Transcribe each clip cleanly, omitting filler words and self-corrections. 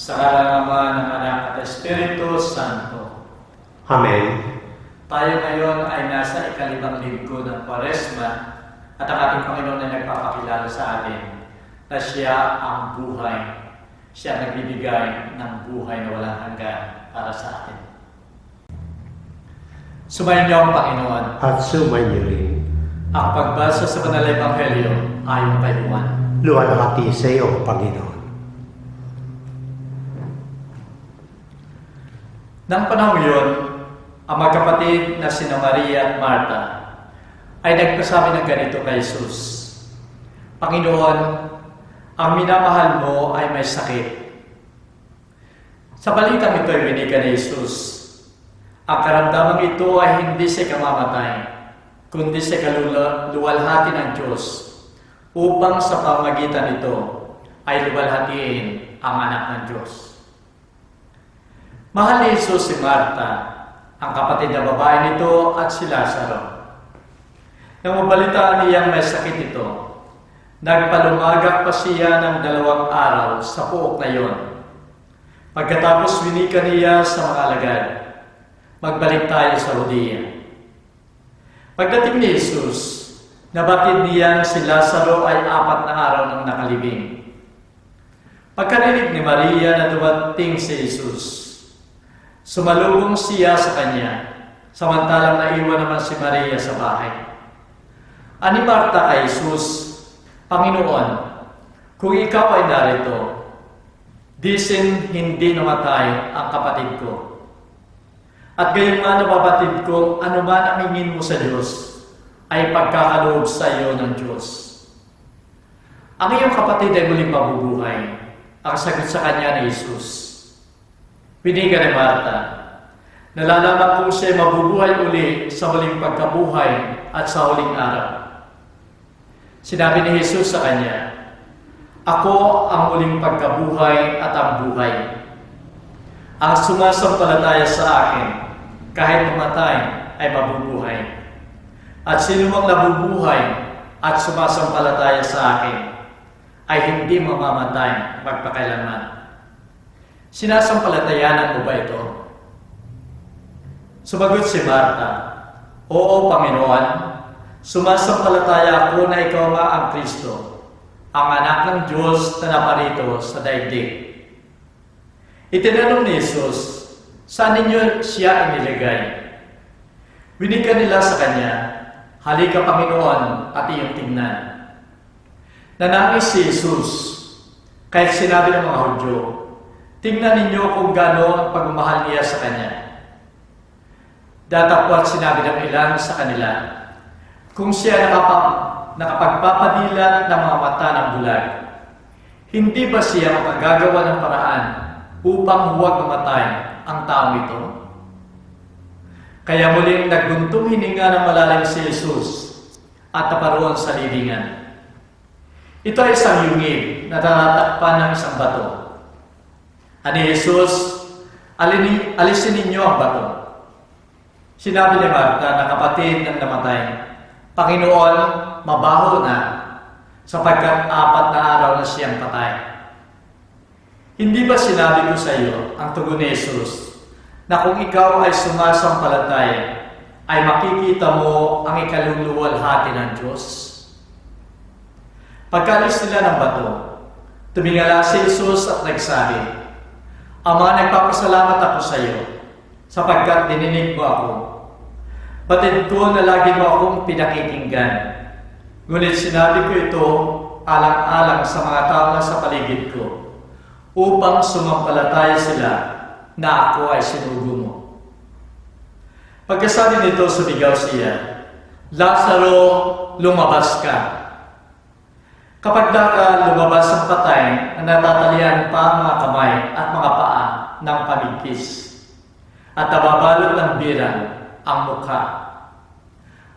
Sa ngalan ng Ama, ng Anak at Espiritu Santo. Amen. Tayo ngayon ay nasa ikalibang linggo ng Kwaresma at ang ating Panginoon ay nagpapakilala sa atin na siya ang buhay. Siya ang nagbibigay ng buhay na walang hanggan para sa atin. Sumayin niyo ang Panginoon. At sumayin niyo rin. Ang pagbasa sa Banal na Ebanghelyo ayon kay Juan. Luwalhati sa iyo, Panginoon. Nang panahon yun, ang magkapatid na sina Maria at Marta ay nagpasabi ng ganito kay Jesus, Panginoon, ang minamahal mo ay may sakit. Sa balitang ito ay winigan ni Jesus, ang karamdamang ito ay hindi sa kamamatay, kundi sa kaluwalhati ng Diyos, upang sa pamagitan nito ay luwalhatiin ang anak ng Diyos. Mahal ni Jesus si Marta, ang kapatid na babae nito at si Lazaro. Nang mabalitaan niyang may sakit ito, nagpalumagak pa siya ng 2 araw sa puok na iyon. Pagkatapos winika niya sa mga alagad, magbalik tayo sa Judea. Pagdating ni Jesus, nabatid niyang si Lazaro ay 4 na araw nang nakalibing. Pagkarinig ni Maria na dumating si Jesus, sumalubong siya sa kanya, samantalang naiwan naman si Maria sa bahay. Ani Marta kay Jesus, Panginoon, kung ikaw ay narito, disin hindi namatay ang kapatid ko. At gayon nga nababatid ko, ano man ang hingin mo sa Diyos, ay pagkakaloob sa iyo ng Diyos. Ang iyong kapatid ay muling mabubuhay, ang sagot sa kanya ni Jesus. Winiga ni Marta, nalalaman kong siya mabubuhay uli sa huling pagkabuhay at sa huling araw. Sinabi ni Jesus sa kanya, Ako ang huling pagkabuhay at ang buhay. Ang sumasampalataya sa akin, kahit mamatay, ay mabubuhay. At sino mang nabubuhay at sumasampalataya sa akin, ay hindi mamamatay magpakailanman. Sinasampalatayanan mo ba ito? Sumagot si Marta, Oo, Panginoon, sumasampalataya ako na ikaw nga ang Kristo, ang anak ng Diyos na naparito sa daigdig. Itinanong ni Jesus, saan ninyo siya inilagay? Winigan nila sa kanya, Halika, Panginoon, at iyong tingnan. Nanangis si Jesus, kahit sinabi ng mga Hudyo, Tingnan ninyo kung gaano ang pagmamahal niya sa kanya. Datapwat sinabi ng ilan sa kanila, kung siya nakapagpapadilat ng mga mata ng bulag, hindi ba siya makagagawa ng paraan upang huwag mamatay ang taong ito? Kaya muling nagbuntong hininga ng malalim si Jesus at naparoon sa libingan. Ito ay isang yungib na tatatakpan ng isang bato. Ani Jesus, alisin ninyo ang bato. Sinabi ni Marta na kapatid ng namatay, Panginoon, mabaho na, sapagkat 4 na araw na siyang patay. Hindi ba sinabi ko sa iyo ang tugon ni Jesus, na kung ikaw ay sumasampalataya, ay makikita mo ang ikaluluwalhati ng Diyos? Pagkalis nila ng bato, tumingala si Jesus at nagsabi, Ama, nagpapasalamat ako sa iyo, sapagkat dininig mo ako. Batid ko na lagi mo akong pinakikinggan. Ngunit sinabi ko ito alang-alang sa mga tao na sa paligid ko, upang sumampalataya sila na ako ay sinugo mo. Pagkasabi nito, sumigaw siya, Lazaro, lumabas ka. Kapag lumabas ang patay, natatalian pa ang mga kamay at mga paa ng pamigkis, at nababalot ng birang ang mukha.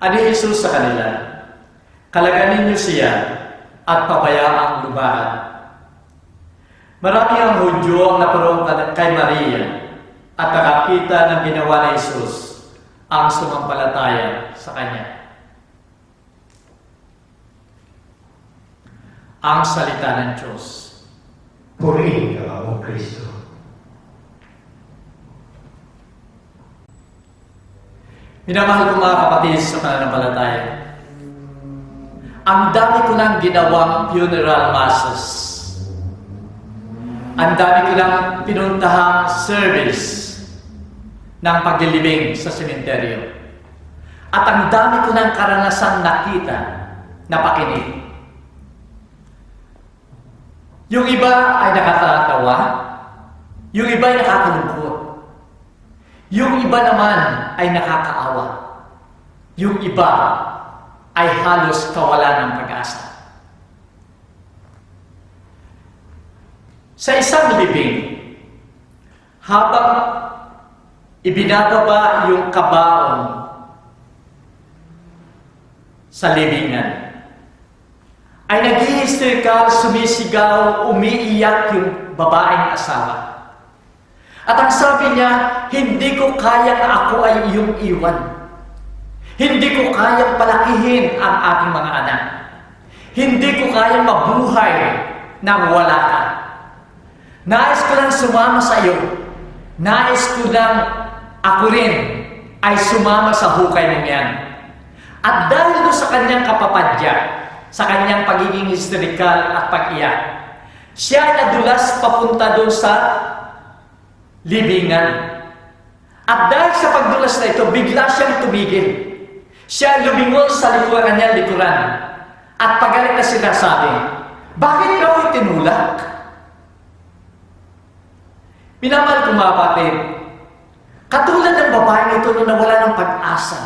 Ani Jesus sa kanila, kalaganin niyo siya at pabayaang lumahan. Marami ang Hudyo ang naparong kay Maria at nakakita ng ginawa ni Jesus ang sumampalataya sa kanya. Ang salita ng Diyos. Purihin ka, O Kristo. Minamahal ko mga kapatid sa pananampalataya. Ang dami ko nang ginawang funeral masses. Ang dami ko nang pinuntahang service ng paglilibing sa sementeryo. At ang dami ko nang karanasang nakita na pakinig. Yung iba ay nakakatawa, yung iba ay nakakalungkot. Yung iba naman ay nakakaawa. Yung iba ay halos kawalan ng pag-asa. Sa isang libing, habang ibinababa yung kabaong sa libingan, ay nag-i-hysterical, sumisigaw, umiiyak yung babaeng asawa. At ang sabi niya, hindi ko kayang ako ay iyong iwan. Hindi ko kayang palakihin ang ating mga anak. Hindi ko kayang mabuhay nang wala ka. Nais ko lang sumama sa iyo. Nais ko lang ako rin ay sumama sa hukay mong yan. At dahil sa kanyang kapapadya, sa kanyang pagiging hysterical at pag-iyak, siya nadulas papunta doon sa libingan. At dahil sa pagdulas na ito, bigla siyang tumigil. Siya lumingon sa likuran niya, likuran. At pagalit na sinasabi, bakit ka ako'y tinulak? Minamahal ko mga kapatid, katulad ng babaeng ito na nawala ng pag-asa,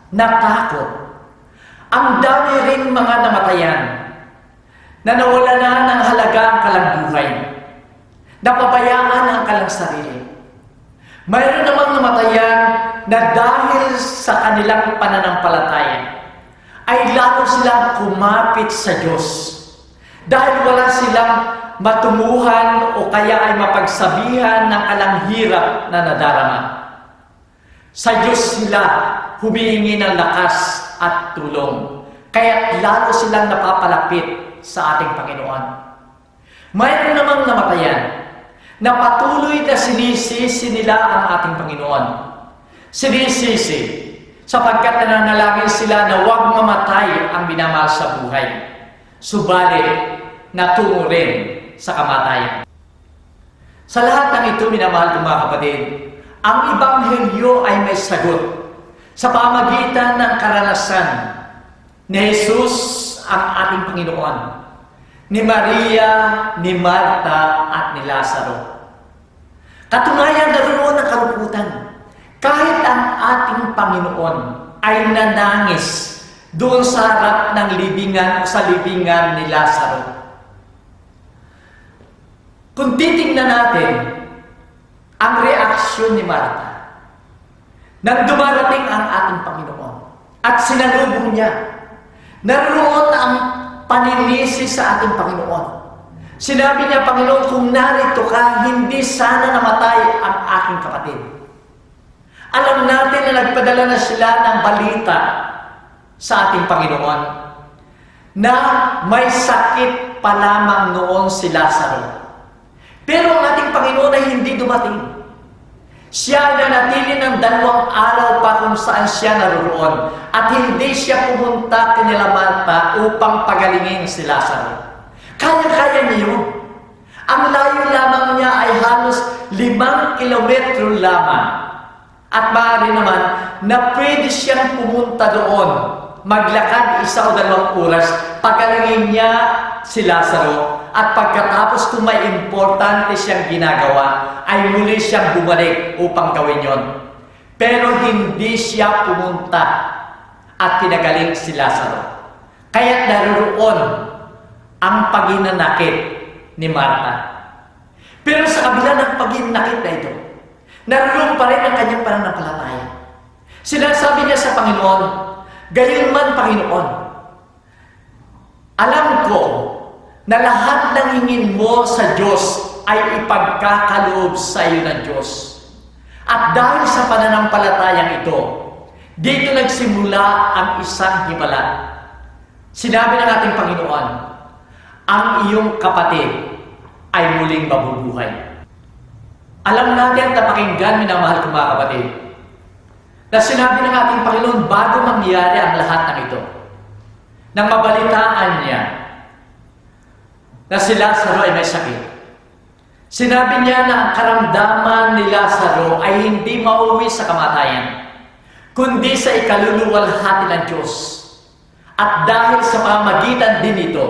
natakot. Ang dami rin mga namatayan na nawala na ng halaga ang kalang buhay. Napabayaan ang kalang sarili. Mayroon namang namatayan na dahil sa kanilang pananampalataya ay lalo silang kumapit sa Diyos. Dahil wala silang matumuhan o kaya ay mapagsabihan ng kalang hirap na nadarama. Sa Diyos sila humihingi ng lakas at tulong. Kaya lalo silang napapalapit sa ating Panginoon. Mayroon namang namatayan na patuloy na sinisisi nila ang ating Panginoon. Sinisisi sapagkat nananalangin sila na huwag mamatay ang minamahal sa buhay. Subalit, natungo rin sa kamatayan. Sa lahat ng ito, minamahal kong mga kapatid, ang Ebanghelyo ay may sagot sa pamagitan ng karanasan ni Jesus ang ating Panginoon, ni Maria, ni Marta, at ni Lazaro. Katunayan, naroon ang kalungkutan. Kahit ang ating Panginoon ay nanangis doon sa harap ng libingan o sa libingan ni Lazaro. Kung titingnan natin ang reaksyon ni Marta nang dumarating ang ating Panginoon at sinalubong niya, naroon ang paninisi sa ating Panginoon. Sinabi niya, Panginoon, kung narito ka, hindi sana namatay ang aking kapatid. Alam natin na nagpadala na sila ng balita sa ating Panginoon na may sakit pa lamang noon si Lazaro. Pero ang ating Panginoon ay hindi dumating. Siya nanatili ng 2 araw pa kung saan siya naroon at hindi siya pumunta kanila Marta upang pagalingin si Lazaro. Kaya-kaya niya yun. Ang layo lamang niya ay halos 5 kilometro lamang. At maaari naman na pwede siyang pumunta doon, maglakad 1 o 2 oras, pagalingin niya si Lazaro. At pagkatapos kung may importante siyang ginagawa, ay muli siyang bumalik upang gawin yon. Pero hindi siya pumunta at pinagaling si Lazaro. Kaya naroon ang paginanakit ni Marta. Pero sa kabila ng paginanakit na ito, naroon pa rin ang kanyang pananampalataya. Sinasabi niya sa Panginoon, gayon man Panginoon, alam ko na lahat ng hingin mo sa Diyos ay ipagkakaloob sa iyo ng Diyos. At dahil sa pananampalatayang ito, dito nagsimula ang isang himala. Sinabi ng ating Panginoon, ang iyong kapatid ay muling mabubuhay. Alam natin at napakinggan, minamahal kong mga kapatid, na sinabi ng ating Panginoon bago mangyari ang lahat ng ito. Nang mabalitaan niya na si Lazaro ay may sakit, sinabi niya na ang karamdaman ni Lazaro ay hindi mauwi sa kamatayan, kundi sa ikaluluwalhati ng Diyos. At dahil sa pamamagitan din ito,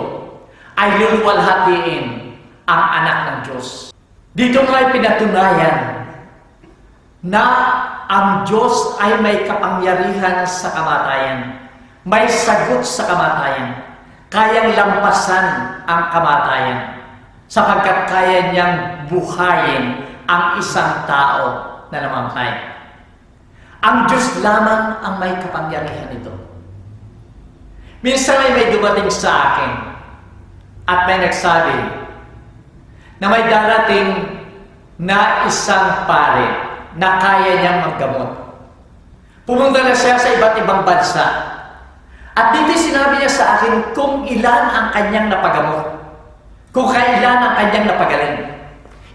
ay luluwalhatiin ang anak ng Diyos. Dito nga ay pinatunayan na ang Diyos ay may kapangyarihan sa kamatayan, may sagot sa kamatayan, kayang lampasan ang kamatayan, sapagkat kaya niyang buhayin ang isang tao na namatay. Ang Diyos lamang ang may kapangyarihan nito. Minsan ay may dumating sa akin at may nagsabi na may darating na isang pare na kaya niyang maggamot. Pumunta na siya sa iba't ibang bansa. At dito sinabi niya sa akin kung ilan ang kanyang napagamot, kung kailan ang kanyang napagaling.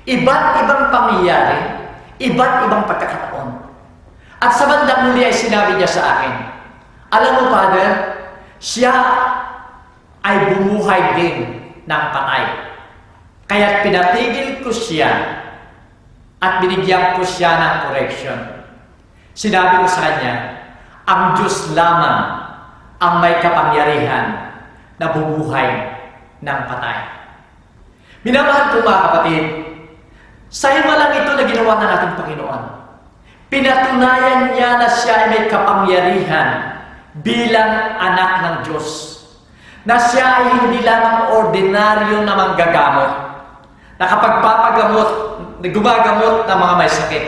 Iba't ibang pangyayari, iba't ibang pagkakataon. At sa bandang huli ay sinabi niya sa akin, alam mo, Father, siya ay bumuhay din ng patay. Kaya't pinatigil ko siya at binigyan ko siya ng correction. Sinabi ko sa kanya, ang Diyos lamang ang may kapangyarihan na bubuhay ng patay. Minamahal ko mga kapatid, sa himalang ito na ginawa ng ating Panginoon, pinatunayan niya na siya ay may kapangyarihan bilang anak ng Diyos, na siya ay hindi lamang ordinaryo na manggagamot, na kapagpapagamot, gumagamot ng mga may sakit,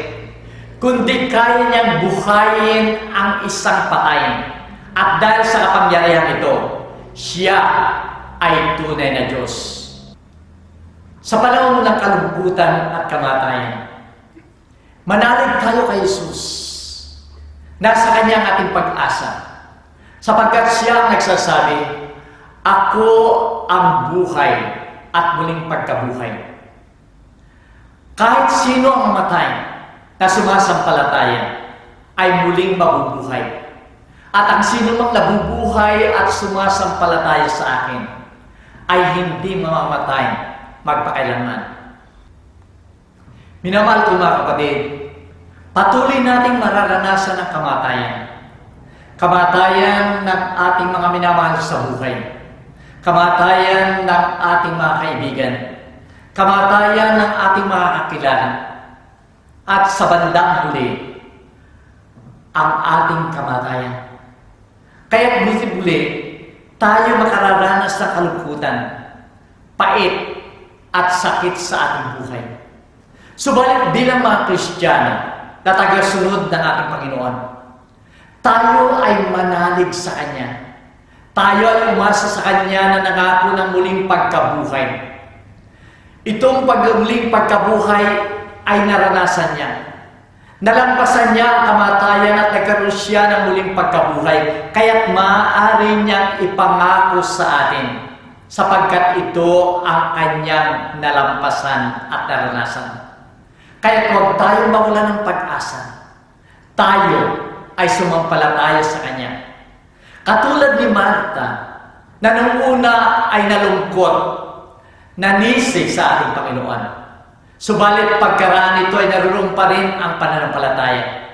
kundi kaya niyang buhayin ang isang patay. At dahil sa kapangyarihan ito, siya ay tunay na Diyos. Sa panahon ng kalungkutan at kamatayan, manalig tayo kay Jesus. Nasa Kanya ang ating pag-asa. Sapagkat siya ang nagsasabi, ako ang buhay at muling pagkabuhay. Kahit sino ang matay na sumasampalataya ay muling mabubuhay. At ang sino mang nabubuhay at sumasampalataya sa akin ay hindi mamamatay magpakailanman. Minamahal ko mga kapatid, patuloy nating mararanasan ang kamatayan. Kamatayan ng ating mga minamahal sa buhay. Kamatayan ng ating mga kaibigan. Kamatayan ng ating mga kakilala. At sa bandang huli, ang ating kamatayan. Kaya't buti-buli, tayo makararanas ng kalungkutan, pait, at sakit sa ating buhay. Subalit bilang mga Kristiyano na tagasunod ng ating Panginoon, tayo ay manalig sa Kanya. Tayo ay umasa sa Kanya na nangako ng muling pagkabuhay. Itong muling pagkabuhay ay naranasan niya. Nalampasan niya ang kamatayan at nagkaroon siya ng muling pagkabuhay, kaya't maaari niyang ipangako sa atin sapagkat ito ang kanyang nalampasan at naranasan. Kaya't huwag tayong mawala ng pag-asa. Tayo ay sumampalataya sa Kanya. Katulad ni Marta, na nung una ay nalungkot, nanisig sa ating Panginoon. Subalit pagkaraan nito ay naroon pa rin ang pananampalataya.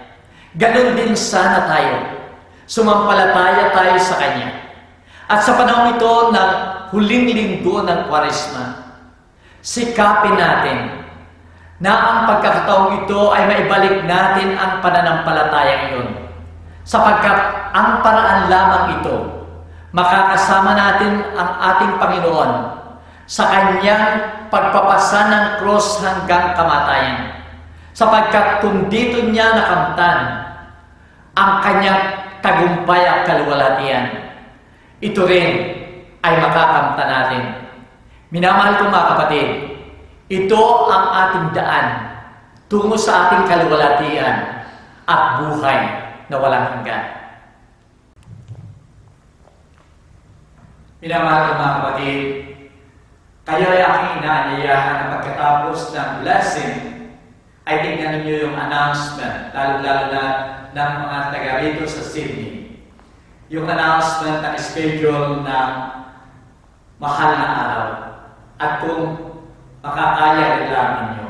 Ganon din sana tayo. Sumampalataya tayo sa Kanya. At sa panahon ito ng huling linggo ng Kwaresma, sikapin natin na ang pagkakataong ito ay maibalik natin ang pananampalataya iyon. Sapagkat ang paraan lamang ito, makakasama natin ang ating Panginoon sa Kanyang pagpapasa ng cross hanggang kamatayan. Sapagkat kung dito niya nakamtan ang Kanyang tagumpay at kaluwalhatian, ito rin ay makakamtan natin. Minamahal ko mga kapatid, ito ang ating daan tungo sa ating kaluwalhatian at buhay na walang hanggan. Minamahal ko mga kapatid, kayo ay aking inaanyayahan na pagkatapos ng blessing ay tingnan ninyo yung announcement, lalo-lalo na ng mga taga rito sa Sydney. Yung announcement ng schedule ng mahal na araw. At kung makakaya rin lang ninyo,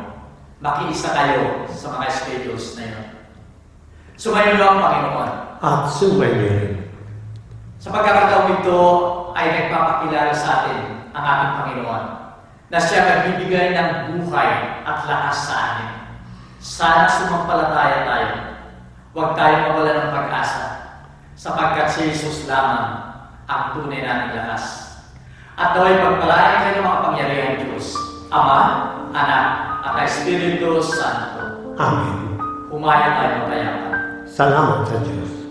makiisa kayo sa mga schedules na yun. Sumayin niyo ang Panginoon. At sumayin rin. Sa pagkakataong ito ay nagpapakilala sa atin ang ating Panginoon na siya nagbibigay ng buhay at lakas sa atin. Sana sumampalataya tayo. Huwag tayo mawala ng pag-asa sapagkat si Jesus lamang ang tunay nating lakas. At naway pagpalain kayo ng makapangyarihan Diyos, Ama, Anak, at Espiritu Santo. Amen. Humaya tayo matayapan. Salamat sa Diyos.